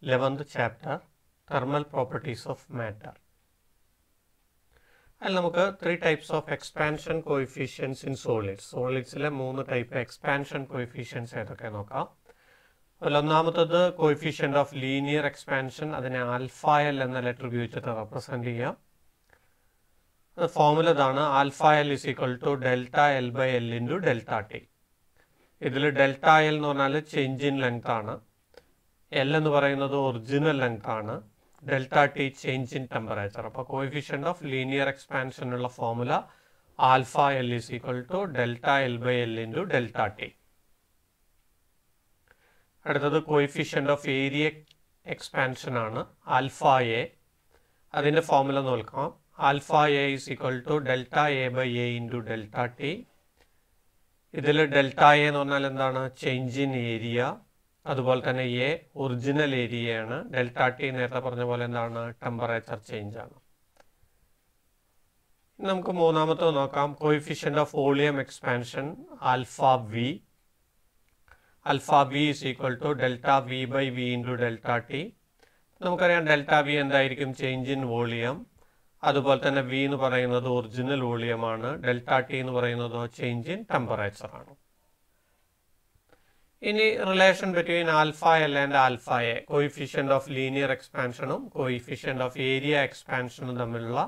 11th chapter, Thermal Properties of Matter. അതിൽ നമുക്ക് 3 types of expansion coefficients in solids. Solidsലെ 3 type expansion coefficients ഏതൊക്കെ നോക്കാം. ഒന്നാമത്തേത് coefficient of linear expansion, അതിനെ alpha L എന്ന ലെറ്റർ ഉപയോഗിച്ചിട്ട് റെപ്രസെന്റ് ചെയ്യാം. ഫോർമുല ഇതാണ്, alpha L is equal to delta L by L into delta T. ഇതിൽ delta L എന്ന് പറഞ്ഞാൽ ചേഞ്ച് ഇൻ ലെങ്ത് ആണ്, L എന്ന് പറയുന്നത് ഒറിജിനൽ ലെങ്ത് ആണ്, delta T change in temperature. അപ്പോൾ കോഎഫിഷ്യന്റ് ഓഫ് ലീനിയർ എക്സ്പാൻഷൻ ഉള്ള formula alpha L is equal to delta L by L into delta T. അടുത്തത് കോഎഫിഷ്യന്റ് ഓഫ് ഏരിയ എക്സ്പാൻഷൻ ആണ്, alpha A. അതിൻ്റെ formula നോക്കാം, alpha A is equal to delta A by A into delta T. ഇതിൽ delta A എന്ന് പറഞ്ഞാൽ എന്താണ്, change in area. അതുപോലെ തന്നെ എ ഒറിജിനൽ ഏരിയയാണ്, ഡെൽറ്റ ടി നേരത്തെ പറഞ്ഞ പോലെ എന്താണ്, ടെമ്പറേച്ചർ ചേഞ്ച് ആണ്. നമുക്ക് മൂന്നാമത്തെ നോക്കാം, coefficient of volume expansion alpha V. Alpha V is equal to delta V by V into delta T. നമുക്കറിയാം ഡെൽറ്റ വി എന്തായിരിക്കും, ചേഞ്ച് ഇൻ വോളിയം. അതുപോലെ തന്നെ വി എന്ന് പറയുന്നത് ഒറിജിനൽ വോളിയമാണ്, ഡെൽറ്റ ടി എന്ന് പറയുന്നത് ചേഞ്ച് ഇൻ ടെമ്പറേച്ചർ ആണ്. ഇനി relation between alpha L and alpha A, coefficient of linear എക്സ്പാൻഷനും കോയിഫിഷ്യന്റ് ഓഫ് ഏരിയ എക്സ്പാൻഷനും തമ്മിലുള്ള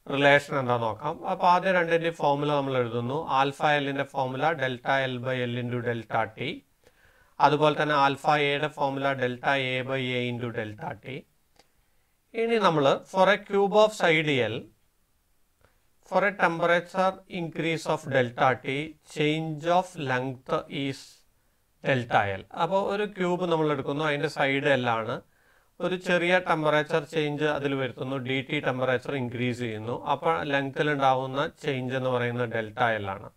റിലേഷൻ എന്താ നോക്കാം. അപ്പോൾ ആദ്യം രണ്ടിൻ്റെ ഫോർമുല നമ്മൾ എഴുതുന്നു. ആൽഫ എല്ലിൻ്റെ formula delta L by L into delta T. അതുപോലെ തന്നെ ആൽഫ എയുടെ formula delta A by A into delta T. ഇനി നമ്മൾ for a cube of side L, for a temperature increase of delta T, change of length is delta L. അപ്പോൾ ഒരു cube നമ്മൾ എടുക്കുന്നു, അതിൻ്റെ സൈഡ് എൽ ആണ്, ഒരു ചെറിയ ടെമ്പറേച്ചർ ചേഞ്ച് അതിൽ വരുത്തുന്നു, ഡി ടി ടെമ്പറേച്ചർ ഇൻക്രീസ് ചെയ്യുന്നു. അപ്പോൾ ലെങ്ത്തിൽ ഉണ്ടാവുന്ന ചേഞ്ച് എന്ന് പറയുന്നത് ഡെൽറ്റ എൽ ആണ്.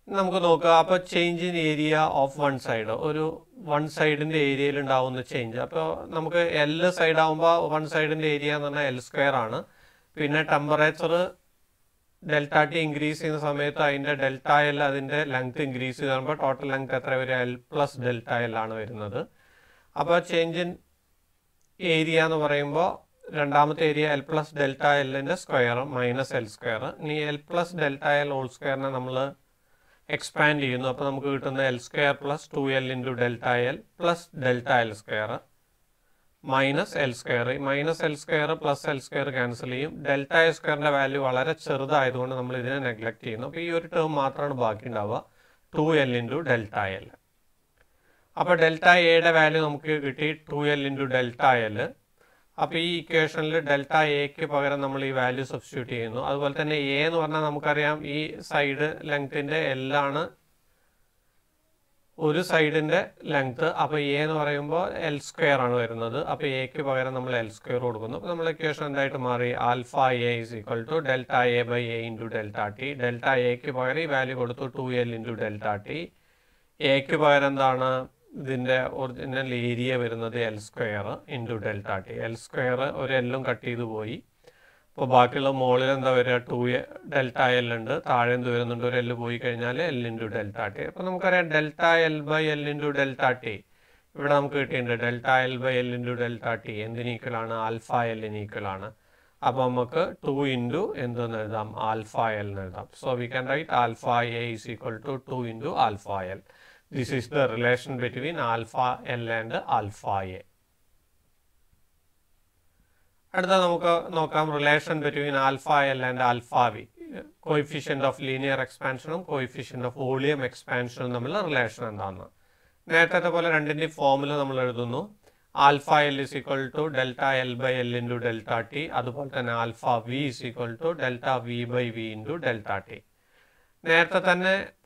നമുക്ക് നോക്കുക, അപ്പോൾ change in area of one side, ഒരു വൺ സൈഡിൻ്റെ ഏരിയയിൽ ഉണ്ടാവുന്ന ചേഞ്ച്. അപ്പോൾ നമുക്ക് എൽ സൈഡ് ആകുമ്പോൾ വൺ സൈഡിൻ്റെ ഏരിയ എന്ന് പറഞ്ഞാൽ എൽ സ്ക്വയർ ആണ്. പിന്നെ ടെമ്പറേച്ചർ ഡെൽറ്റ ടി ഇൻക്രീസ് ചെയ്യുന്ന സമയത്ത് അതിൻ്റെ ഡെൽറ്റ എൽ അതിൻ്റെ ലെങ്ത് ഇൻക്രീസ് ചെയ്യുമ്പോൾ ടോട്ടൽ ലെങ്ത് എത്ര വരിക, എൽ പ്ലസ് ഡെൽറ്റ എൽ ആണ് വരുന്നത്. അപ്പോൾ ചേഞ്ച് ഇൻ ഏരിയ എന്ന് പറയുമ്പോൾ രണ്ടാമത്തെ ഏരിയ എൽ പ്ലസ് ഡെൽറ്റ എല്ലിൻ്റെ സ്ക്വയർ മൈനസ് എൽ സ്ക്വയർ. ഇനി L plus delta L whole സ്ക്വയറിനെ നമ്മൾ എക്സ്പാൻഡ് ചെയ്യുന്നു. അപ്പോൾ നമുക്ക് കിട്ടുന്ന L square plus 2l into delta L plus delta L square minus L square. Minus L square plus L square cancel ചെയ്യും. Delta A സ്ക്വയറിൻ്റെ value വളരെ ചെറുതായതുകൊണ്ട് നമ്മൾ ഇതിനെ നെഗ്ലക്ട് ചെയ്യുന്നു. അപ്പോൾ ഈ ഒരു ടേം മാത്രമാണ് ബാക്കി ഉണ്ടാവുക, 2l ഇൻറ്റു ഡെൽറ്റ എൽ. അപ്പോൾ ഡെൽറ്റ എയുടെ വാല്യൂ നമുക്ക് കിട്ടി 2l ഇൻറ്റു ഡെൽറ്റ എൽ. അപ്പോൾ ഈ ഇക്വേഷനിൽ ഡെൽറ്റ എക്ക് പകരം നമ്മൾ ഈ വാല്യൂ സബ്സ്റ്റിറ്റ്യൂട്ട് ചെയ്യുന്നു. അതുപോലെ തന്നെ എ എന്ന് പറഞ്ഞാൽ നമുക്കറിയാം ഈ സൈഡ് ലെങ്ത്തിൻ്റെ എല്ലാണ് ഒരു സൈഡിൻ്റെ ലെങ്ത്ത്. അപ്പോൾ എ എന്ന് പറയുമ്പോൾ എൽ സ്ക്വയർ ആണ് വരുന്നത്. അപ്പോൾ എക്ക് പകരം നമ്മൾ എൽ സ്ക്വയർ കൊടുക്കുന്നു. അപ്പോൾ നമ്മൾ ഇക്വേഷൻ എന്തായിട്ട് മാറി, alpha A is equal to delta A by A into delta T. Delta എക്ക് പകരം ഈ വാല്യൂ കൊടുത്തു 2l ഇൻറ്റു ഡെൽറ്റ ടി. എക്ക് പകരം എന്താണ്, ഇതിൻ്റെ ഒറിജിനൽ ഏരിയ വരുന്നത് L square into delta T. L square ഒരു എല്ലും കട്ട് ചെയ്ത് പോയി. അപ്പോൾ ബാക്കിയുള്ള മുകളിൽ എന്താ വരിക, 2 ഡെൽറ്റ എൽ ഉണ്ട്, താഴെ എന്ത് വരുന്നുണ്ട്, ഒരു എല്ല് പോയി കഴിഞ്ഞാൽ എൽ ഇൻറ്റു ഡെൽറ്റ ടി. അപ്പോൾ നമുക്കറിയാം delta L by L into delta T ഇവിടെ നമുക്ക് കിട്ടിയിട്ടുണ്ട്. Delta L by L into delta T എന്തിന് ഈക്വലാണ്, ആൽഫ എല്ലിന് ഈക്വലാണ്. അപ്പോൾ നമുക്ക് 2 ഇൻറ്റു എന്തെന്ന് എഴുതാം, ആൽഫ എൽ എന്ന് എഴുതാം. So we can write alpha A is equal to 2 into alpha L. This is the relation between alpha L and alpha A. അടുത്ത നമുക്ക് നോക്കാം relation between alpha L and alpha V. Coefficient of linear എക്സ്പാൻഷനും coefficient of volume എക്സ്പാൻഷനും തമ്മിലുള്ള relation എന്താണെന്ന്. നേരത്തെ പോലെ രണ്ടിൻ്റെ ഫോർമുല നമ്മൾ എഴുതുന്നു. Alpha L is equal to delta L by L into delta T. അതുപോലെ തന്നെ alpha V is equal to delta V by V into delta T. നേരത്തെ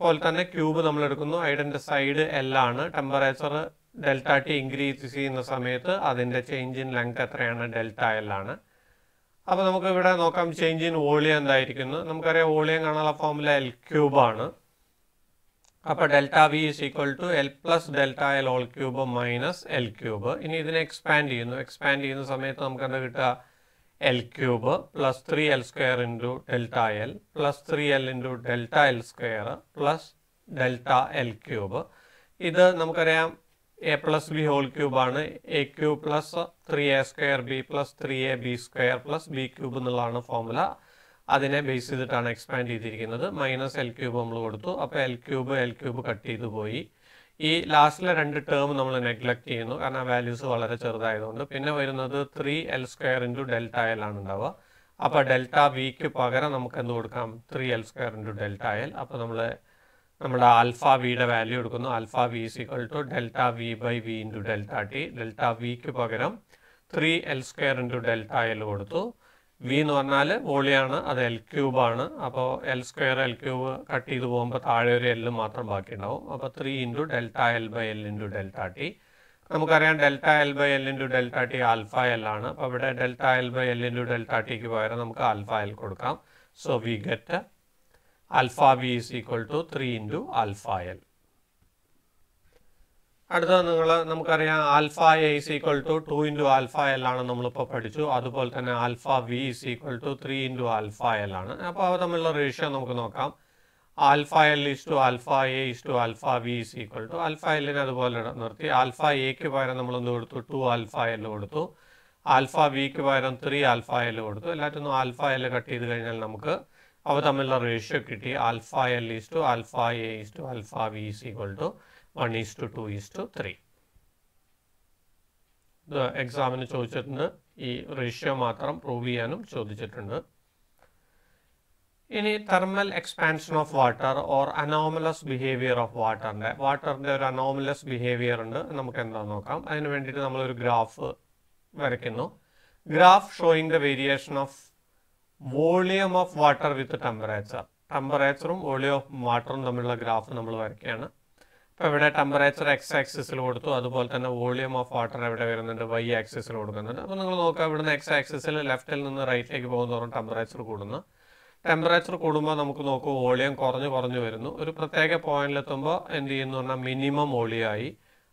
പോലെ തന്നെ ക്യൂബ് നമ്മൾ എടുക്കുന്നു, അതിൻ്റെ സൈഡ് എൽ ആണ്, ടെമ്പറേച്ചർ ഡെൽറ്റ ടി ഇൻക്രീസ് ചെയ്യുന്ന സമയത്ത് അതിൻ്റെ ചേഞ്ച് ഇൻ ലെങ്ത് എത്രയാണ്, ഡെൽറ്റ എൽ ആണ്. അപ്പോൾ നമുക്ക് ഇവിടെ നോക്കാം ചേഞ്ച് ഇൻ വോളിയം എന്തായിരിക്കുന്നു. നമുക്കറിയാം വോളിയം കാണാനുള്ള ഫോർമുല എൽ ക്യൂബ് ആണ്. അപ്പോൾ delta V is equal to L plus delta L whole cube minus L cube. ഇനി ഇതിനെ എക്സ്പാൻഡ് ചെയ്യുന്നു. എക്സ്പാൻഡ് ചെയ്യുന്ന സമയത്ത് നമുക്ക് എന്താ കിട്ടുക, L cube plus 3l square into delta L plus 3l into delta L square plus delta L cube. ഇത് നമുക്കറിയാം A plus B whole cube ആണ്. A cube plus 3a square B plus 3ab square plus B cube എന്നുള്ളതാണ് formula. അതിനെ base ചെയ്തിട്ടാണ് expand ചെയ്തിരിക്കുന്നത്. Minus L cube നമ്മൾ കൊടുത്തു. അപ്പോൾ എൽ ക്യൂബ് കട്ട് ചെയ്ത് പോയി. ഈ ലാസ്റ്റിലെ 2 ടേം നമ്മൾ നെഗ്ലക്ട് ചെയ്യുന്നു, കാരണം വാല്യൂസ് വളരെ ചെറുതായതുകൊണ്ട്. പിന്നെ വരുന്നത് 3l square into delta L ആണ് ഉണ്ടാവുക. അപ്പോൾ ഡെൽറ്റ വിക്ക് പകരം നമുക്ക് എന്ത് കൊടുക്കാം? 3l square into delta L. അപ്പോൾ നമ്മുടെ ആൽഫ വിയുടെ വാല്യൂ എടുക്കുന്നു. Alpha V is equal to delta V by V into delta T. Delta വിക്ക് പകരം 3l square into delta L കൊടുത്തു. വി എന്ന് പറഞ്ഞാൽ വോളിയാണ്, അത് എൽ ക്യൂബാണ്. അപ്പോൾ L square L cube cut ചെയ്ത് പോകുമ്പോൾ താഴെ ഒരു എല്ലും മാത്രം ബാക്കി ഉണ്ടാവും. അപ്പോൾ 3 into delta L by L into delta T. നമുക്കറിയാം delta L by L into delta T alpha L ആണ്. അപ്പോൾ ഇവിടെ delta L by L into delta ടിക്ക് പകരം നമുക്ക് ആൽഫ എൽ കൊടുക്കാം. So we get alpha V is equal to 3 into alpha L. അടുത്തത് നമുക്കറിയാം alpha A is equal to 2 into alpha L ആണ് നമ്മളിപ്പോൾ പഠിച്ചു. അതുപോലെ തന്നെ alpha V is equal to 3 into alpha L ആണ്. അപ്പോൾ അവ തമ്മിലുള്ള റേഷ്യോ നമുക്ക് നോക്കാം. Alpha L is to alpha A is to alpha V is equal to alpha എല്ലിനെ അതുപോലെ നിർത്തി. ആൽഫ എക്ക് പകരം നമ്മൾ എന്ത് കൊടുത്തു? 2 ആൽഫ എൽ കൊടുത്തു. ആൽഫ വിക്ക് പകരം 3 ആൽഫ എൽ കൊടുത്തു. എല്ലാറ്റിനും ആൽഫ എൽ കട്ട് ചെയ്ത് കഴിഞ്ഞാൽ നമുക്ക് അവ തമ്മിലുള്ള റേഷ്യോ കിട്ടി. Alpha L is to alpha A is to alpha V is equal to 1:2:3. ഇത് എക്സാമിന് ചോദിച്ചിട്ടുണ്ട്. ഈ റേഷ്യോ മാത്രം പ്രൂവ് ചെയ്യാനും ചോദിച്ചിട്ടുണ്ട്. ഇനി thermal expansion of water or anomalous behaviour of വാട്ടറിൻ്റെ ഒരു അനോമലസ് ബിഹേവിയർ ഉണ്ട്. നമുക്ക് എന്താണെന്ന് നോക്കാം. അതിന് വേണ്ടിയിട്ട് നമ്മളൊരു ഗ്രാഫ് വരയ്ക്കുന്നു. Graph showing the variation of volume of water with ടെമ്പറേച്ചറും വോളിയം ഓഫ് വാട്ടറും തമ്മിലുള്ള ഗ്രാഫ് നമ്മൾ വരയ്ക്കുകയാണ്. അപ്പോൾ ഇവിടെ ടെമ്പറേച്ചർ എക്സ് ആക്സിസിൽ കൊടുത്തു. അതുപോലെ തന്നെ വോളിയം ഓഫ് വാട്ടർ എവിടെ വരുന്നുണ്ട്? വൈ ആക്സിസിൽ കൊടുക്കുന്നുണ്ട്. അപ്പോൾ നിങ്ങൾ നോക്കുക, ഇവിടുന്ന് എക്സ് ആക്സിസിൽ ലെഫ്റ്റിൽ നിന്ന് റൈറ്റിലേക്ക് പോകുന്നതോറും ടെമ്പറേച്ചർ കൂടുന്നു. ടെമ്പറേച്ചർ കൂടുമ്പോൾ നമുക്ക് നോക്കും വോളിയം കുറഞ്ഞു വരുന്നു. ഒരു പ്രത്യേക പോയിന്റിലെത്തുമ്പോൾ എന്ത് ചെയ്യുന്നു പറഞ്ഞാൽ മിനിമം വോളിയമായി.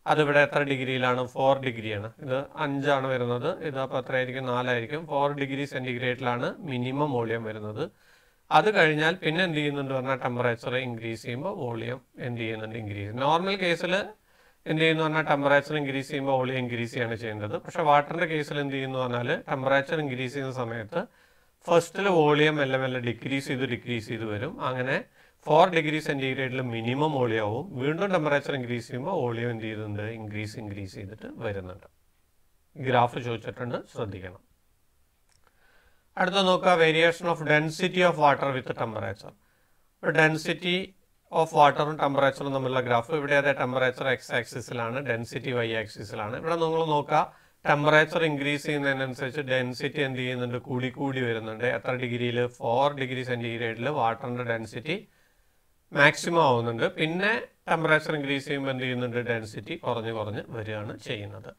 അതിവിടെ എത്ര ഡിഗ്രിയിലാണ്? 4 ഡിഗ്രിയാണ്. ഇത് 5 ആണ് വരുന്നത്. ഇത് അപ്പോൾ എത്രയായിരിക്കും? 4 ആയിരിക്കും. 4 ഡിഗ്രി സെൻറ്റിഗ്രേഡിലാണ് മിനിമം വോളിയം വരുന്നത്. അത് കഴിഞ്ഞാൽ പിന്നെ എന്ത് ചെയ്യുന്നുണ്ട് പറഞ്ഞാൽ ടെമ്പറേച്ചർ ഇൻക്രീസ് ചെയ്യുമ്പോൾ വോളിയം എന്ത് ചെയ്യുന്നുണ്ട്? ഇൻക്രീസ്. നോർമൽ കേസിൽ എന്ത് ചെയ്യുന്നു പറഞ്ഞാൽ ടെമ്പറേച്ചർ ഇൻക്രീസ് ചെയ്യുമ്പോൾ വോളിയം ഇൻക്രീസ് ചെയ്യാണ് ചെയ്യേണ്ടത്. പക്ഷേ വാട്ടറിൻ്റെ കേസിൽ എന്ത് ചെയ്യുന്നു പറഞ്ഞാൽ ടെമ്പറേച്ചർ ഇൻക്രീസ് ചെയ്യുന്ന സമയത്ത് ഫസ്റ്റിൽ വോളിയം മെല്ലെ ഡിക്രീസ് ചെയ്ത് വരും. അങ്ങനെ 4 ഡിഗ്രി സെൻറ്റിഗ്രേഡിൽ മിനിമം വോളിയവും വീണ്ടും ടെമ്പറേച്ചർ ഇൻക്രീസ് ചെയ്യുമ്പോൾ വോളിയം എന്ത് ചെയ്യുന്നുണ്ട്? ഇൻക്രീസ് ചെയ്തിട്ട് വരുന്നുണ്ട്. ഗ്രാഫ് ചോദിച്ചിട്ടുണ്ട്, ശ്രദ്ധിക്കണം. അടുത്ത നോക്കുക, variation of density of water with temperature. Density of വാട്ടറും ടെമ്പറേച്ചറും തമ്മിലുള്ള ഗ്രാഫ്. ഇവിടെ അതേ ടെമ്പറേച്ചർ എക്സ് ആക്സിസിലാണ്, ഡെൻസിറ്റി വൈ ആക്സിസിലാണ്. ഇവിടെ നിങ്ങൾ നോക്കുക, ടെമ്പറേച്ചർ ഇൻക്രീസ് ചെയ്യുന്നതിനനുസരിച്ച് ഡെൻസിറ്റി എന്ത് ചെയ്യുന്നുണ്ട്? കൂടി വരുന്നുണ്ട്. എത്ര ഡിഗ്രിയിൽ? 4 ഡിഗ്രി സെൻറ്റിഗ്രേഡിൽ വാട്ടറിൻ്റെ ഡെൻസിറ്റി മാക്സിമം ആവുന്നുണ്ട്. പിന്നെ ടെമ്പറേച്ചർ ഇൻക്രീസ് ചെയ്യുമ്പോൾ എന്ത് ചെയ്യുന്നുണ്ട്? ഡെൻസിറ്റി കുറഞ്ഞ് വരികയാണ് ചെയ്യുന്നത്.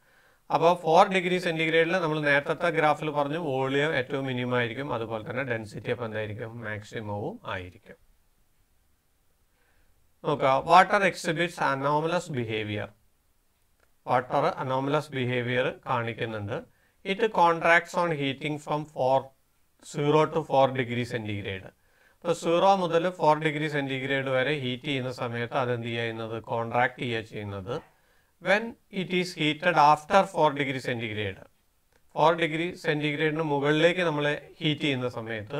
അപ്പോൾ 4 ഡിഗ്രി സെൻറ്റിഗ്രേഡിൽ നമ്മൾ നേരത്തെ ഗ്രാഫിൽ പറഞ്ഞു വോളിയം ഏറ്റവും മിനിമം ആയിരിക്കും. അതുപോലെ തന്നെ ഡെൻസിറ്റി അപ്പോൾ എന്തായിരിക്കും? മാക്സിമവും ആയിരിക്കും. നോക്കുക, water exhibits anomalous behaviour. Water anomalous behaviour കാണിക്കുന്നുണ്ട്. It contracts on heating from 0 to 4 degree centigrade. അപ്പോൾ 0 മുതൽ 4 ഡിഗ്രി സെൻറ്റിഗ്രേഡ് വരെ ഹീറ്റ് ചെയ്യുന്ന സമയത്ത് അതെന്ത് ചെയ്യുന്നത്? കോൺട്രാക്ട് ചെയ്യുന്നത്. When it is heated after 4 degree centigrade, 4 degree സെൻറ്റിഗ്രേഡിന് മുകളിലേക്ക് നമ്മൾ ഹീറ്റ് ചെയ്യുന്ന സമയത്ത്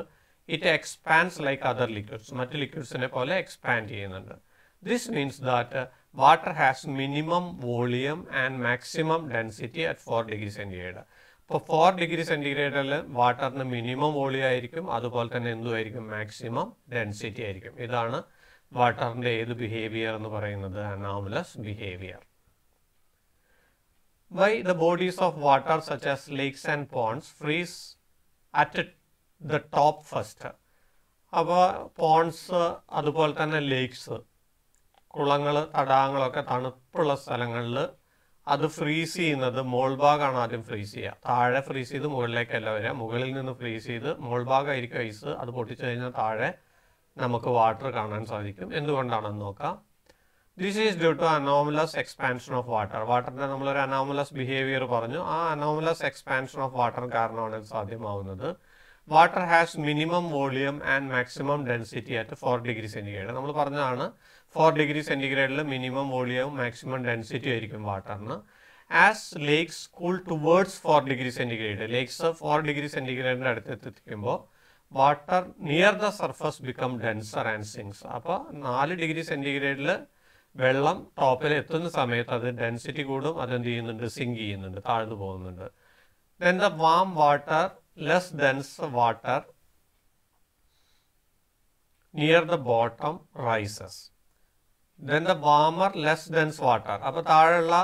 it expands like other liquids, മറ്റ് ലിക്വിഡ്സിനെ പോലെ എക്സ്പാൻഡ് ചെയ്യുന്നുണ്ട്. This means that water has minimum volume and maximum density at 4 degree centigrade. ഇപ്പോൾ 4 ഡിഗ്രി സെൻറ്റിഗ്രേഡിൽ വാട്ടറിന് മിനിമം വോളിയം ആയിരിക്കും, അതുപോലെ തന്നെ എന്തുമായിരിക്കും? മാക്സിമം ഡെൻസിറ്റി ആയിരിക്കും. ഇതാണ് വാട്ടറിൻ്റെ ഏത് ബിഹേവിയർ എന്ന് പറയുന്നത്? Anomalous behaviour. Why the bodies of water such as lakes and ponds freeze at the top first? അപ്പോൾ പോൺസ് അതുപോലെ തന്നെ ലേക്സ്, കുളങ്ങൾ, തടാകങ്ങളൊക്കെ തണുപ്പുള്ള സ്ഥലങ്ങളിൽ അത് ഫ്രീസ് ചെയ്യുന്നത് മോൾ ഭാഗമാണ് ആദ്യം ഫ്രീസ് ചെയ്യുക. താഴെ ഫ്രീസ് ചെയ്ത് മുകളിലേക്കല്ല വരിക. മുകളിൽ നിന്ന് ഫ്രീസ് ചെയ്ത് മോൾ ഭാഗമായിരിക്കും ഐസ്. അത് പൊട്ടിച്ചു കഴിഞ്ഞാൽ താഴെ നമുക്ക് വാട്ടർ കാണാൻ സാധിക്കും. എന്തുകൊണ്ടാണെന്ന് നോക്കാം. This is due to anomalous expansion of water. വാട്ടറിൻ്റെ നമ്മളൊരു അനോമലസ് ബിഹേവിയർ പറഞ്ഞു. ആ അനോമലസ് എക്സ്പാൻഷൻ ഓഫ് വാട്ടർ കാരണമാണ് ഇത് സാധ്യമാവുന്നത്. Water has minimum volume and maximum density at 4 degree centigrade. നമ്മൾ പറഞ്ഞതാണ് 4 ഡിഗ്രി സെൻറ്റിഗ്രേഡിൽ മിനിമം വോളിയവും മാക്സിമം ഡെൻസിറ്റി ആയിരിക്കും വാട്ടറിന്. As lakes cool towards 4 degree centigrade, lakes 4 degree സെൻറ്റിഗ്രേഡിൻ്റെ അടുത്തെത്തിക്കുമ്പോൾ water near the surface become denser and sinks. അപ്പോൾ 4 ഡിഗ്രി സെൻറ്റിഗ്രേഡിൽ വെള്ളം ടോപ്പിൽ എത്തുന്ന സമയത്ത് അത് ഡെൻസിറ്റി കൂടും, അതെന്ത് ചെയ്യുന്നുണ്ട്, സിങ്ക് ചെയ്യുന്നുണ്ട്, താഴ്ന്നു പോകുന്നുണ്ട്. Then the warm water less dense water near the bottom rises. Then the warmer less dense water, അപ്പോൾ താഴെയുള്ള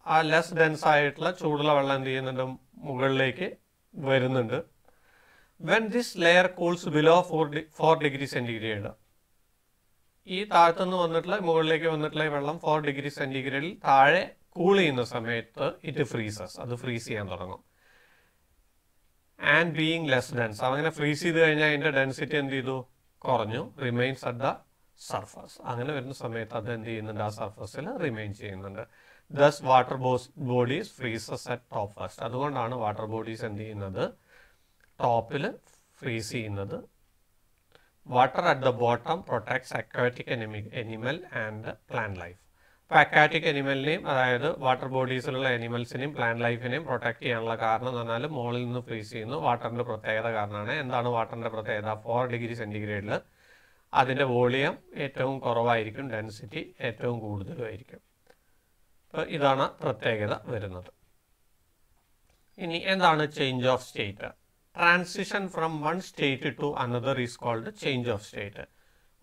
ആ ലെസ് ഡെൻസ് ആയിട്ടുള്ള ചൂടുള്ള വെള്ളം എന്ത് ചെയ്യുന്നുണ്ട്, മുകളിലേക്ക് വരുന്നുണ്ട്. When this layer cools below 4 degree centigrade, ഈ താഴത്തുനിന്ന് വന്നിട്ടുള്ള മുകളിലേക്ക് വന്നിട്ടുള്ള ഈ വെള്ളം 4 ഡിഗ്രി സെൻറ്റിഗ്രേഡിൽ താഴെ കൂൾ ചെയ്യുന്ന സമയത്ത് ഇറ്റ് ഫ്രീസസ്, അത് ഫ്രീസ് ചെയ്യാൻ തുടങ്ങും. ആൻഡ് ബീയിങ് ലെസ് ഡെൻസ്, അങ്ങനെ ഫ്രീസ് ചെയ്ത് കഴിഞ്ഞാൽ അതിൻ്റെ ഡെൻസിറ്റി എന്ത് ചെയ്തു, കുറഞ്ഞു. റിമെയിൻസ് അറ്റ് ദ സർഫസ്, അങ്ങനെ വരുന്ന സമയത്ത് അത് എന്ത് ചെയ്യുന്നുണ്ട്, ആ സർഫസിൽ റിമെയിൻ ചെയ്യുന്നുണ്ട്. Thus water bodies freezes at top first, അതുകൊണ്ടാണ് വാട്ടർ ബോഡീസ് എന്ത് ചെയ്യുന്നത്, ടോപ്പിൽ ഫ്രീസ് ചെയ്യുന്നത്. Water at the bottom protects aquatic animal and plant life. അപ്പോൾ അക്വാറ്റിക് അനിമലിനെയും, അതായത് വാട്ടർ ബോഡീസിലുള്ള അനിമൽസിനെയും പ്ലാന്റ് ലൈഫിനെയും പ്രൊട്ടക്ട് ചെയ്യാനുള്ള കാരണം എന്ന് പറഞ്ഞാൽ മുകളിൽ നിന്ന് ഫ്രീസ് ചെയ്യുന്നു. വാട്ടറിൻ്റെ പ്രത്യേകത കാരണമാണ്. എന്താണ് വാട്ടറിൻ്റെ പ്രത്യേകത, 4 ഡിഗ്രി സെൻറ്റിഗ്രേഡിൽ അതിൻ്റെ വോളിയം ഏറ്റവും കുറവായിരിക്കും, ഡെൻസിറ്റി ഏറ്റവും കൂടുതലുമായിരിക്കും. അപ്പോൾ ഇതാണ് പ്രത്യേകത വരുന്നത്. ഇനി എന്താണ് change of state? Transition from one state to another is called change of state.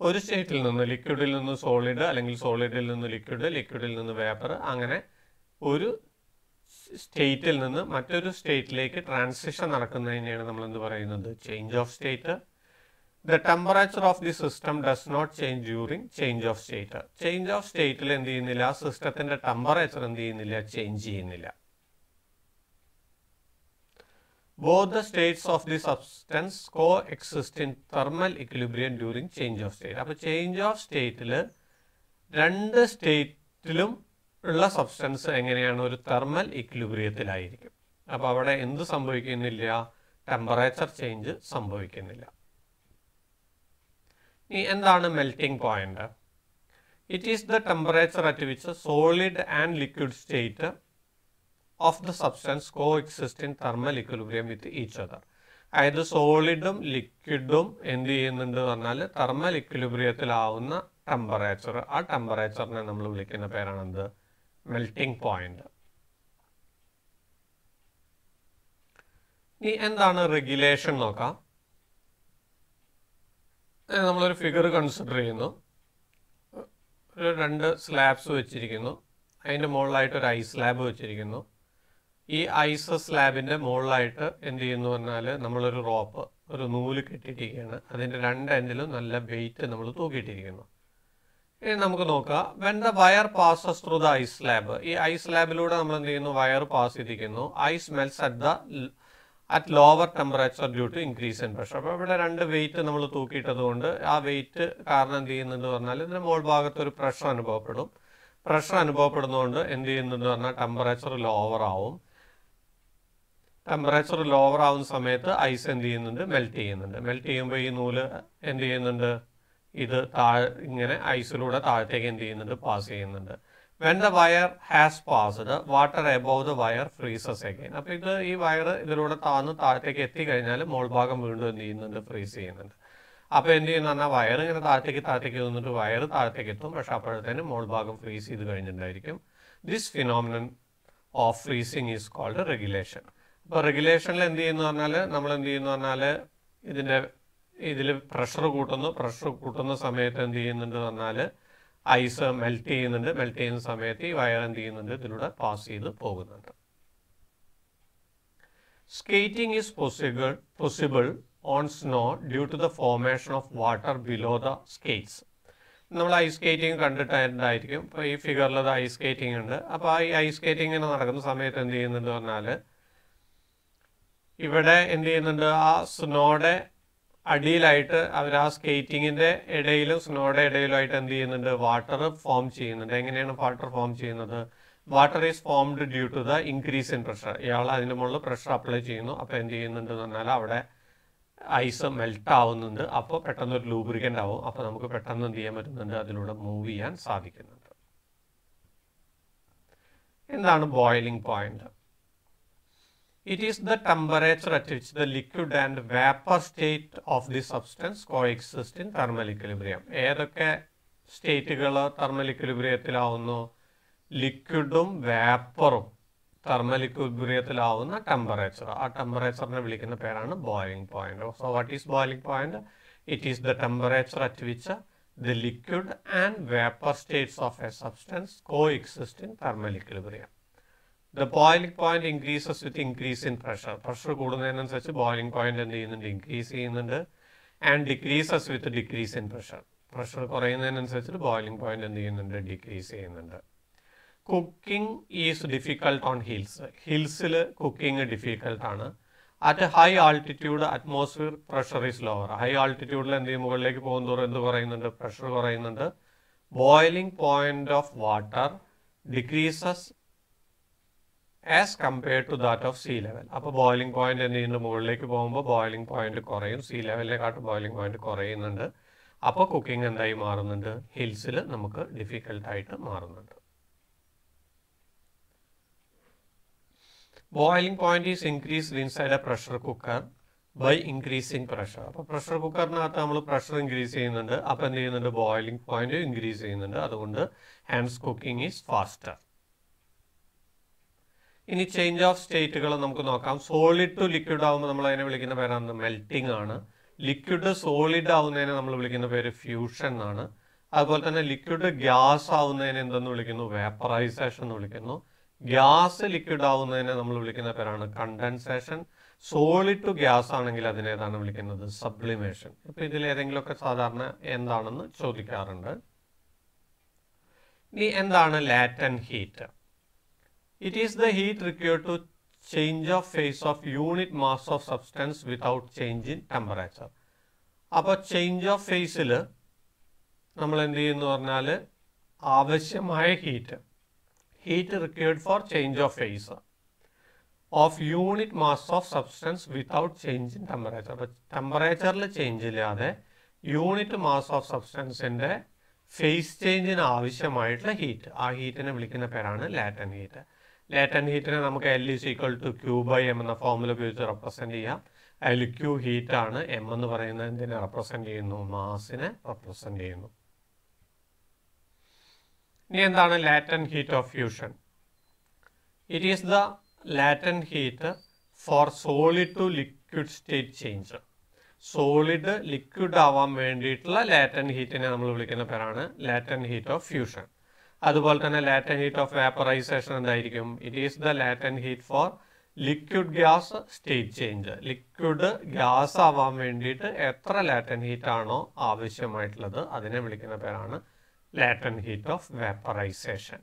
ഒരു സ്റ്റേറ്റിൽ നിന്ന്, ലിക്വിഡിൽ നിന്ന് സോളിഡ്, അല്ലെങ്കിൽ സോളിഡിൽ നിന്ന് ലിക്വിഡ്, ലിക്വിഡിൽ നിന്ന് വേപ്പർ, അങ്ങനെ ഒരു സ്റ്റേറ്റിൽ നിന്ന് മറ്റൊരു സ്റ്റേറ്റിലേക്ക് ട്രാൻസിഷൻ നടക്കുന്നതിനെയാണ് നമ്മൾ എന്ത് പറയുന്നത്, change of state. The temperature of the system does not change during change of state. Change of സ്റ്റേറ്റിൽ എന്ത് ചെയ്യുന്നില്ല, സിസ്റ്റത്തിൻ്റെ ടെമ്പറേച്ചർ എന്ത് ചെയ്യുന്നില്ല, ചേഞ്ച് ചെയ്യുന്നില്ല. Both the states of the substance coexist in thermal equilibrium during change of state. അപ്പോൾ change of സ്റ്റേറ്റിൽ രണ്ട് സ്റ്റേറ്റിലും ഉള്ള സബ്സ്റ്റൻസ് എങ്ങനെയാണ്, ഒരു തെർമൽ ഇക്വിലിബ്രിയത്തിലായിരിക്കും. അപ്പോൾ അവിടെ എന്ത് സംഭവിക്കുന്നില്ല, ടെമ്പറേച്ചർ ചേഞ്ച് സംഭവിക്കുന്നില്ല. ഇനി എന്താണ് melting point? It is the temperature at which solid and liquid state of the substance co exist in thermal equilibrium with each other. അതായത് സോളിഡും ലിക്വിഡും എന്ത് ചെയ്യുന്നുണ്ട് പറഞ്ഞാൽ തെർമൽ ഇക്വിലിബ്രിയത്തിലാവുന്ന ടെമ്പറേച്ചർ, ആ ടെമ്പറേച്ചറിനെ നമ്മൾ വിളിക്കുന്ന പേരാണെന്ത്, മെൽറ്റിംഗ് പോയിന്റ്. ഇനി എന്താണ് റെഗുലേഷൻ നോക്കാം. നമ്മളൊരു ഫിഗർ കൺസിഡർ ചെയ്യുന്നു. ഒരു 2 സ്ലാബ്സ് വെച്ചിരിക്കുന്നു, അതിൻ്റെ മുകളിലായിട്ട് ഒരു ഐസ് സ്ലാബ് വെച്ചിരിക്കുന്നു. ഈ ഐസ് സ്ലാബിൻ്റെ മുകളിലായിട്ട് എന്ത് ചെയ്യുന്നു പറഞ്ഞാൽ നമ്മളൊരു റോപ്പ്, ഒരു നൂല് കെട്ടിയിട്ടിരിക്കുകയാണ്. അതിൻ്റെ 2 എൻഡിലും നല്ല വെയിറ്റ് നമ്മൾ തൂക്കിയിട്ടിരിക്കുന്നു. ഇനി നമുക്ക് നോക്കാം, when the wire passes through the ice slab, ഈ ഐസ് സ്ലാബിലൂടെ നമ്മൾ എന്ത് ചെയ്യുന്നു, വയർ പാസ് ചെയ്തിരിക്കുന്നു. Ice melts at lower temperature due to increase in pressure. അപ്പോൾ ഇവിടെ 2 വെയിറ്റ് നമ്മൾ തൂക്കിയിട്ടത് കൊണ്ട് ആ വെയിറ്റ് കാരണം എന്ത് ചെയ്യുന്നുണ്ട് പറഞ്ഞാൽ ഇതിൻ്റെ മുകൾ ഭാഗത്ത് ഒരു പ്രഷർ അനുഭവപ്പെടും. പ്രഷർ അനുഭവപ്പെടുന്നതുകൊണ്ട് എന്ത് ചെയ്യുന്നുണ്ട് പറഞ്ഞാൽ ടെമ്പറേച്ചർ ലോവർ ആവും. ടെമ്പറേച്ചർ ലോവർ ആവുന്ന സമയത്ത് ഐസ് എന്ത് ചെയ്യുന്നുണ്ട്, മെൽറ്റ് ചെയ്യുന്നുണ്ട്. മെൽറ്റ് ചെയ്യുമ്പോൾ ഈ നൂല് എന്ത് ചെയ്യുന്നുണ്ട്, ഇത് ഇങ്ങനെ ഐസിലൂടെ താഴത്തേക്ക് എന്ത് ചെയ്യുന്നുണ്ട്, പാസ് ചെയ്യുന്നുണ്ട്. When the wire has passed water above the wire freezes again. അപ്പോൾ ഇത് ഈ വയർ ഇതിലൂടെ താഴത്തേക്ക് എത്തിക്കഴിഞ്ഞാൽ മോൾ ഭാഗം വീണ്ടും എന്ത് ചെയ്യുന്നുണ്ട്, ഫ്രീസ് ചെയ്യുന്നുണ്ട്. അപ്പോൾ എന്ത് ചെയ്യുന്ന പറഞ്ഞാൽ വയർ ഇങ്ങനെ താഴത്തേക്ക് വന്നിട്ട് വയർ താഴത്തേക്ക് എത്തും, പക്ഷെ അപ്പോഴത്തേനും മോൾ ഭാഗം ഫ്രീസ് ചെയ്ത് കഴിഞ്ഞിട്ടുണ്ടായിരിക്കും. This phenomenon of freezing is called regulation. അപ്പോൾ റെഗുലേഷനിൽ എന്ത് ചെയ്യുന്നു പറഞ്ഞാൽ നമ്മൾ എന്ത് ചെയ്യുന്നു പറഞ്ഞാൽ ഇതിൽ പ്രഷർ കൂട്ടുന്ന സമയത്ത് എന്ത് ചെയ്യുന്നുണ്ട് പറഞ്ഞാൽ ഐസ് മെൽറ്റ് ചെയ്യുന്നുണ്ട്. മെൽറ്റ് ചെയ്യുന്ന സമയത്ത് ഈ വയർ എന്ത് ചെയ്യുന്നുണ്ട്, ഇതിലൂടെ പാസ് ചെയ്ത് പോകുന്നുണ്ട്. Skating is possible on snow due to the formation of water below the skates. നമ്മൾ ഐസ് സ്കേറ്റിംഗ് കണ്ടിട്ടുണ്ടായിരിക്കും. ഇപ്പോൾ ഈ ഫിഗറിൽ അത് ഐസ് സ്കേറ്റിംഗ് ഉണ്ട്. അപ്പോൾ ഈ ഐസ് സ്കേറ്റിംഗ് നടക്കുന്ന സമയത്ത് എന്ത് ചെയ്യുന്നുണ്ട് പറഞ്ഞാൽ ഇവിടെ എന്ത് ചെയ്യുന്നുണ്ട്, ആ സ്നോയുടെ അടിയിലായിട്ട് അവർ ആ സ്കേറ്റിങ്ങിൻ്റെ ഇടയിലും സ്നോയുടെ ഇടയിലുമായിട്ട് എന്ത് ചെയ്യുന്നുണ്ട്, വാട്ടർ ഫോം ചെയ്യുന്നുണ്ട്. എങ്ങനെയാണ് വാട്ടർ ഫോം ചെയ്യുന്നത്? Water is formed due to the increase in pressure. ഇയാൾ അതിൻ്റെ മുകളിൽ പ്രഷർ അപ്ലൈ ചെയ്യുന്നു. അപ്പോൾ എന്ത് ചെയ്യുന്നുണ്ട് എന്ന് പറഞ്ഞാൽ അവിടെ ഐസ് മെൽറ്റ് ആവുന്നുണ്ട്. അപ്പോൾ പെട്ടെന്ന് ഒരു ലൂബ്രിക്കൻ്റ് ആവും. അപ്പോൾ നമുക്ക് പെട്ടെന്ന് എന്ത് ചെയ്യാൻ പറ്റുന്നുണ്ട്, അതിലൂടെ മൂവ് ചെയ്യാൻ സാധിക്കുന്നുണ്ട്. എന്താണ് boiling point? It is the temperature at which the liquid and vapor state of the substance coexist in thermal equilibrium. ഏതൊക്കെ സ്റ്റേറ്റുകൾ തെർമൽ ഇക്വിലിബ്രിയത്തിലാവുന്നു? ലിക്വിഡും വേപ്പറും തെർമൽ ഇക്വിലിബ്രിയത്തിലാവുന്ന ടെമ്പറേച്ചർ. ആ ടെമ്പറേച്ചറിനെ വിളിക്കുന്ന പേരാണ് boiling point. So what is boiling point? It is the temperature at which the liquid and vapor states of a substance coexist in thermal equilibrium. The boiling point increases with increase in pressure. Pressure കൂടുന്നതിനനുസരിച്ച് boiling point എന്ത് ചെയ്യുന്നുണ്ട്, increase ചെയ്യുന്നുണ്ട്. And decreases with decrease in pressure. Pressure കുറയുന്നതിനനുസരിച്ച് boiling point എന്ത് ചെയ്യുന്നുണ്ട്, decrease ചെയ്യുന്നുണ്ട്. Cooking is difficult on hills. ഹിൽസിൽ cooking ഡിഫിക്കൽട്ടാണ്. At high altitude atmosphere pressure is lower. High ആൾട്ടിറ്റ്യൂഡിൽ എന്ത് ചെയ്യും, മുകളിലേക്ക് പോകുന്നതോറും എന്ത് കുറയുന്നുണ്ട്, പ്രഷർ കുറയുന്നുണ്ട്. Boiling point of water decreases as compared to that of sea level. അപ്പോൾ ബോയിലിംഗ് പോയിന്റ് എന്ത് ചെയ്യുന്നുണ്ട്, മുകളിലേക്ക് പോകുമ്പോൾ ബോയിലിംഗ് പോയിന്റ് കുറയും. സീ ലെവലിനെക്കാട്ടും ബോയിലിംഗ് പോയിന്റ് കുറയുന്നുണ്ട്. അപ്പോൾ കുക്കിംഗ് എന്തായി മാറുന്നുണ്ട്, ഹിൽസിൽ നമുക്ക് ഡിഫിക്കൽട്ടായിട്ട് മാറുന്നുണ്ട്. Boiling point is increased inside a pressure cooker by increasing pressure. അപ്പോൾ പ്രഷർ കുക്കറിനകത്ത് നമ്മൾ പ്രഷർ ഇൻക്രീസ് ചെയ്യുന്നുണ്ട്. അപ്പോൾ എന്ത് ചെയ്യുന്നുണ്ട്, ബോയിലിംഗ് പോയിന്റ് ഇൻക്രീസ് ചെയ്യുന്നുണ്ട്. അതുകൊണ്ട് ഹാൻഡ്സ് കുക്കിംഗ് ഈസ് ഫാസ്റ്റർ. ഇനി ചേഞ്ച് ഓഫ് സ്റ്റേറ്റുകൾ നമുക്ക് നോക്കാം. സോളിഡ് ടു ലിക്വിഡ് ആകുമ്പോൾ നമ്മൾ അതിനെ വിളിക്കുന്ന പേരാണ് മെൽറ്റിംഗ് ആണ്. ലിക്വിഡ് സോളിഡ് ആവുന്നതിനെ നമ്മൾ വിളിക്കുന്ന പേര് ഫ്യൂഷൻ ആണ്. അതുപോലെ തന്നെ ലിക്വിഡ് ഗ്യാസ് ആവുന്നതിനെ എന്തെന്ന് വിളിക്കുന്നു, വേപ്പറൈസേഷൻ എന്ന് വിളിക്കുന്നു. ഗ്യാസ് ലിക്വിഡ് ആവുന്നതിനെ നമ്മൾ വിളിക്കുന്ന പേരാണ് കണ്ടൻസേഷൻ. സോളിഡ് ടു ഗ്യാസ് ആണെങ്കിൽ അതിനേതാണ് വിളിക്കുന്നത്, സബ്ലിമേഷൻ. ഇപ്പൊ ഇതിൽ ഏതെങ്കിലുമൊക്കെ സാധാരണ എന്താണെന്ന് ചോദിക്കാറുണ്ട്. ഇനി എന്താണ് latent heat? It is the heat required to change of phase of unit mass of substance without change in temperature. അപ്പോൾ ചേഞ്ച് ഓഫ് ഫേസിൽ നമ്മൾ എന്ത് ചെയ്യുന്നു പറഞ്ഞാൽ ആവശ്യമായ heat required for change of phase of unit mass of substance without change in temperature. അപ്പോൾ ടെമ്പറേച്ചറിൽ change ഇല്ലാതെ യൂണിറ്റ് മാസ് ഓഫ് സബ്സ്റ്റൻസിൻ്റെ ഫേസ് ചേഞ്ചിന് ആവശ്യമായിട്ടുള്ള ഹീറ്റ്, ആ ഹീറ്റിനെ വിളിക്കുന്ന പേരാണ് ലാറ്റന്റ് ഹീറ്റ്. ലാറ്റന്റ് ഹീറ്റിനെ നമുക്ക് L = Q/m എന്ന ഫോർമുല ഉപയോഗിച്ച് റെപ്രസെന്റ് ചെയ്യാം. അതിൽ Q ഹീറ്റ് ആണ്, M എന്ന് പറയുന്നത് എന്തിനെ റെപ്രസെന്റ് ചെയ്യുന്നു, മാസിനെ റെപ്രസെന്റ് ചെയ്യുന്നു. ഇനി എന്താണ് latent heat of fusion? It is the latent heat for solid to liquid state change. Solid liquid ആവാൻ വേണ്ടിയിട്ടുള്ള ലാറ്റന്റ് ഹീറ്റിനെ നമ്മൾ വിളിക്കുന്ന പേരാണ് ലാറ്റന്റ് ഹീറ്റ് ഓഫ് ഫ്യൂഷൻ. അതുപോലെ തന്നെ ലാറ്റന്റ് ഹീറ്റ് ഓഫ് വേപ്പറൈസേഷൻ എന്തായിരിക്കും? It is the latent heat for liquid gas state change. Liquid gas ആവാൻ വേണ്ടിയിട്ട് എത്ര ലാറ്റന്റ് ഹീറ്റ് ആണോ ആവശ്യമായിട്ടുള്ളത് അതിനെ വിളിക്കുന്ന പേരാണ് ലാറ്റന്റ് ഹീറ്റ് ഓഫ് വേപ്പറൈസേഷൻ.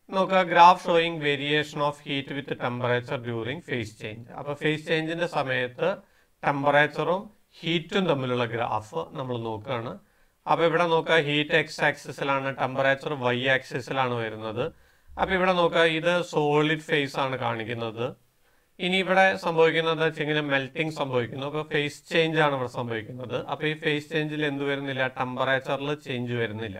നോക്കുക, graph showing variation of heat with temperature during phase change. അപ്പോൾ ഫേസ് ചേഞ്ചിന്റെ സമയത്ത് ടെമ്പറേച്ചറും ഹീറ്റും തമ്മിലുള്ള ഗ്രാഫ് നമ്മൾ നോക്കുകയാണ്. അപ്പോൾ ഇവിടെ നോക്കുക, ഹീറ്റ് എക്സ് ആക്സിസിലാണ്, ടെമ്പറേച്ചർ വൈ ആക്സിസിലാണ് വരുന്നത്. അപ്പോൾ ഇവിടെ നോക്കുക, ഇത് സോളിഡ് ഫേസ് ആണ് കാണിക്കുന്നത്. ഇനി ഇവിടെ സംഭവിക്കുന്നത് വെച്ചെങ്കിൽ മെൽറ്റിംഗ് സംഭവിക്കുന്നു. അപ്പോൾ ഫേസ് ചേഞ്ച് ആണ് ഇവിടെ സംഭവിക്കുന്നത്. അപ്പോൾ ഈ ഫേസ് ചേഞ്ചിൽ എന്ത് വരുന്നില്ല, ടെമ്പറേച്ചറിൽ ചേഞ്ച് വരുന്നില്ല.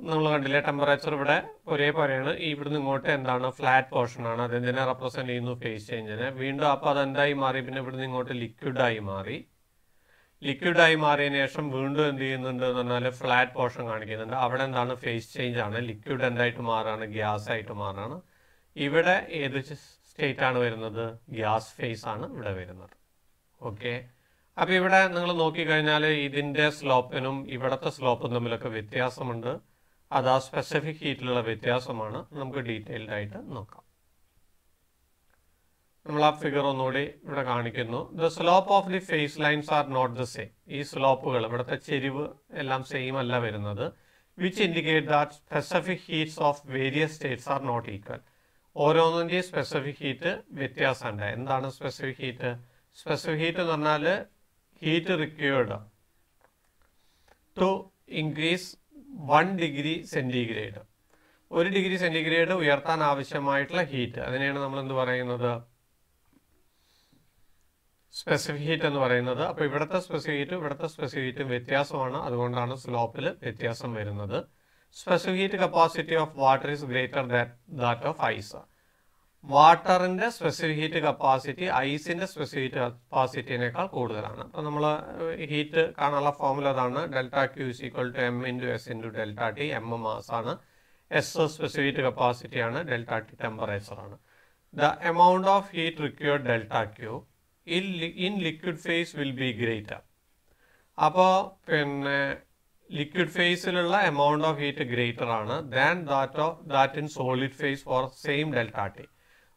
നമ്മൾ കണ്ടില്ലേ, ടെമ്പറേച്ചർ ഇവിടെ ഒരേപോലെയാണ്. ഇവിടുന്ന് ഇങ്ങോട്ട് എന്താണ്, ഫ്ലാറ്റ് പോർഷൻ ആണ്. അതെന്തിനെ റെപ്രസെന്റ് ചെയ്യുന്നു, ഫേസ് ചേഞ്ചിനെ. വീണ്ടും അപ്പോൾ അതെന്തായി മാറി, പിന്നെ ഇവിടുന്ന് ഇങ്ങോട്ട് ലിക്വിഡായി മാറി. ലിക്വിഡായി മാറിയതിനു ശേഷം വീണ്ടും എന്ത് ചെയ്യുന്നുണ്ട് എന്ന് പറഞ്ഞാൽ ഫ്ലാറ്റ് പോർഷൻ കാണിക്കുന്നുണ്ട്. അവിടെ എന്താണ്, ഫേസ് ചേഞ്ച് ആണ്. ലിക്വിഡ് എന്തായിട്ട് മാറാണ്, ഗ്യാസ് ആയിട്ട് മാറാണ്. ഇവിടെ ഏത് സ്റ്റേറ്റ് ആണ് വരുന്നത്, ഗ്യാസ് ഫേസ് ആണ് ഇവിടെ വരുന്നത്. ഓക്കെ, അപ്പോൾ ഇവിടെ നിങ്ങൾ നോക്കിക്കഴിഞ്ഞാൽ ഇതിൻ്റെ സ്ലോപ്പിനും ഇവിടുത്തെ സ്ലോപ്പും തമ്മിലൊക്കെ വ്യത്യാസമുണ്ട്. അത് ആ സ്പെസിഫിക് ഹീറ്റിലുള്ള വ്യത്യാസമാണ്. നമുക്ക് ഡീറ്റെയിൽഡ് ആയിട്ട് നോക്കാം. നമ്മൾ ആ ഫിഗർ ഒന്നുകൂടി ഇവിടെ കാണിക്കുന്നു. The slope of the phase lines are not the same. ഈ സ്ലോപ്പുകൾ, ഇവിടുത്തെ ചെരിവ് എല്ലാം സെയിം അല്ല വരുന്നത്. Which indicate that specific heats of various states are not equal. ഓരോന്നിൻ്റെയും സ്പെസിഫിക് ഹീറ്റ് വ്യത്യാസമുണ്ട്. എന്താണ് സ്പെസിഫിക് ഹീറ്റ്? സ്പെസിഫിക് ഹീറ്റ് എന്ന് പറഞ്ഞാൽ heat required to increase 1 degree centigrade. 1 degree centigrade ഉയർത്താൻ ആവശ്യമായിട്ടുള്ള ഹീറ്റ്, അതിനെയാണ് നമ്മൾ എന്ത് പറയുന്നത്, സ്പെസിഫിക് ഹീറ്റ് എന്ന് പറയുന്നത്. അപ്പോൾ ഇവിടുത്തെ സ്പെസിഫിക് ഹീറ്റും ഇവിടുത്തെ സ്പെസിഫിക് ഹീറ്റും വ്യത്യാസമാണ്, അതുകൊണ്ടാണ് സ്ലോപ്പിൽ വ്യത്യാസം വരുന്നത്. Specific heat capacity of water is greater that of ice. വാട്ടറിൻ്റെ സ്പെസിഫിക് ഹീറ്റ് കപ്പാസിറ്റി ഐസിൻ്റെ സ്പെസിഫിക് ഹീറ്റ് കപ്പാസിറ്റിനേക്കാൾ കൂടുതലാണ്. അപ്പോൾ നമ്മൾ ഹീറ്റ് കാണാനുള്ള ഫോർമുല അതാണ്. Delta Q is equal to M into S into delta T. M മാസാണ്, എസ് സ്പെസിഫിക് ഹീറ്റ് കപ്പാസിറ്റിയാണ്, ഡെൽറ്റ ടി ടെമ്പറേച്ചറാണ്. The amount of heat required delta Q in liquid phase will be greater. അപ്പോൾ പിന്നെ liquid ഫേസിലുള്ള amount of heat greater ആണ് than that in solid phase for same delta T.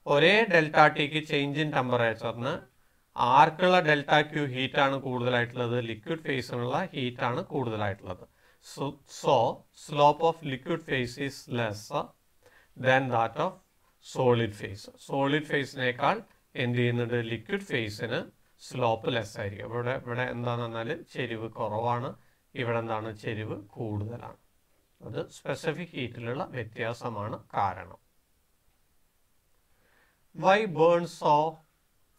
ഒരേ delta ടിക്ക് change in ടെമ്പറേച്ചറിന് ആർക്കുള്ള delta Q ഹീറ്റാണ് കൂടുതലായിട്ടുള്ളത്, ലിക്വിഡ് ഫേസിനുള്ള ഹീറ്റാണ് കൂടുതലായിട്ടുള്ളത്. So slope of liquid phase is less than that of solid phase. Solid ഫേസിനേക്കാൾ എന്ത് ചെയ്യുന്നുണ്ട്, ലിക്വിഡ് ഫേസിന് സ്ലോപ്പ് ലെസ് ആയിരിക്കും. ഇവിടെ എന്താണെന്ന് പറഞ്ഞാൽ ചെരിവ് കുറവാണ്, ഇവിടെ എന്താണ്, ചെരിവ് കൂടുതലാണ്. അത് സ്പെസിഫിക് ഹീറ്റിലുള്ള വ്യത്യാസമാണ് കാരണം. Why burns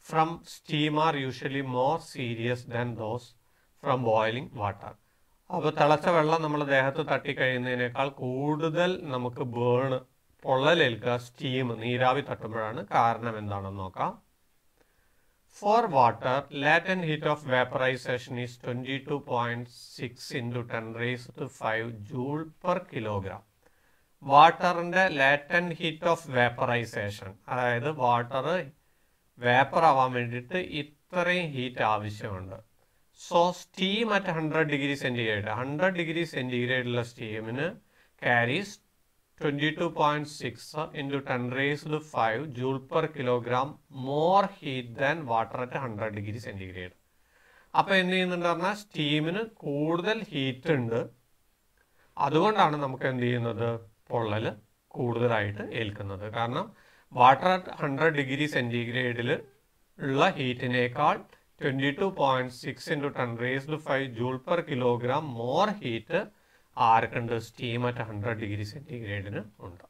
from steam are usually more serious than those from boiling water? അപ്പോൾ തിളച്ച വെള്ളം നമ്മൾ ദേഹത്ത് തട്ടിക്കഴിയുന്നതിനേക്കാൾ കൂടുതൽ നമുക്ക് പൊള്ളലേൽക്കുക സ്റ്റീം, നീരാവി തട്ടുമ്പോഴാണ്. കാരണം എന്താണെന്ന് നോക്കാം. For water, latent heat of vaporization is 22.6 into 10 raised to 5 joule per kilogram. വാട്ടറിൻ്റെ ലാറ്റൻറ്റ് ഹീറ്റ് ഓഫ് വേപ്പറൈസേഷൻ, അതായത് വാട്ടർ വേപ്പർ ആവാൻ വേണ്ടിയിട്ട് ഇത്രയും ഹീറ്റ് ആവശ്യമുണ്ട്. So steam at 100 degree centigrade, 100 degree സെൻറ്റിഗ്രേഡിലുള്ള സ്റ്റീമിന് carries 22.6 into 10 raised to 5 joule per kilogram more heat than water at 100 degree centigrade. അപ്പോൾ എന്ത് ചെയ്യുന്നുണ്ട് പറഞ്ഞാൽ സ്റ്റീമിന് കൂടുതൽ ഹീറ്റ് ഉണ്ട്, അതുകൊണ്ടാണ് നമുക്ക് എന്ത് ചെയ്യുന്നത്, പൊള്ളൽ കൂടുതലായിട്ട് ഏൽക്കുന്നത്. കാരണം വാട്ടർ അറ്റ് 100 ഡിഗ്രി സെൻറ്റിഗ്രേഡിൽ ഉള്ള ഹീറ്റിനേക്കാൾ 22.6 into 10 raised to 5 joule per kilogram more heat ആർക്കുണ്ട്, സ്റ്റീം അറ്റ് 100 ഡിഗ്രി സെൻറ്റിഗ്രേഡിന് ഉണ്ട്.